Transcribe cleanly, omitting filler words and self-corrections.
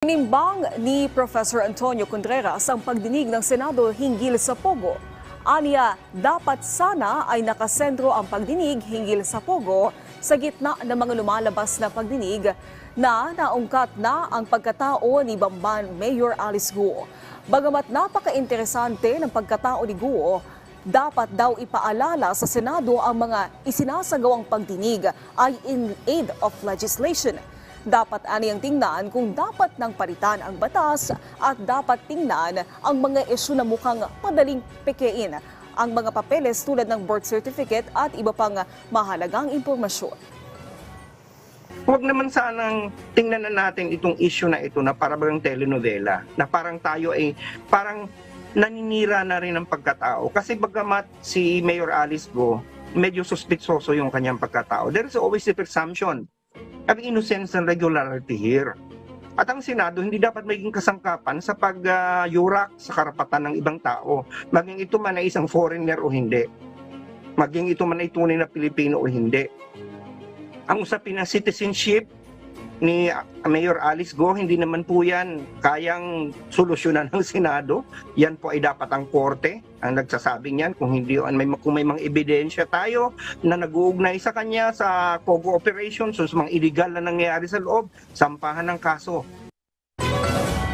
Inimbang ni Professor Antonio Contreras ang pagdinig ng Senado hinggil sa Pogo. Aniya, dapat sana ay nakasentro ang pagdinig hinggil sa Pogo sa gitna ng mga lumalabas na pagdinig na naungkat na ang pagkatao ni Bamban Mayor Alice Guo. Bagamat napaka-interesante ng pagkatao ni Guo, dapat daw ipaalala sa Senado ang mga isinasagawang pagdinig ay in aid of legislation. Dapat aniyang tingnan kung dapat nang palitan ang batas at dapat tingnan ang mga isyu na mukhang madaling pekein, ang mga papeles tulad ng birth certificate at iba pang mahalagang impormasyon. Huwag naman sanang tingnan na natin itong issue na ito na parang telenovela, na parang tayo ay parang naninira na rin ang pagkatao. Kasi bagamat si Mayor Alice Guo, medyo suspitsoso yung kanyang pagkatao, there is always a presumption of innocence and regularity here. At ang Senado hindi dapat maging kasangkapan sa pag-yurak sa karapatan ng ibang tao, maging ito man ay isang foreigner o hindi, maging ito man ay tunay na Pilipino o hindi. Ang usapin ng citizenship ni Mayor Alice Guo, hindi naman po yan kayang solusyonan ng Senado. Yan po ay dapat ang korte ang nagsasabing yan. Kung may mga ebidensya tayo na nag-uugnay sa kanya sa Pogo operation, so sa mga illegal na nangyayari sa loob, sampahan ng kaso.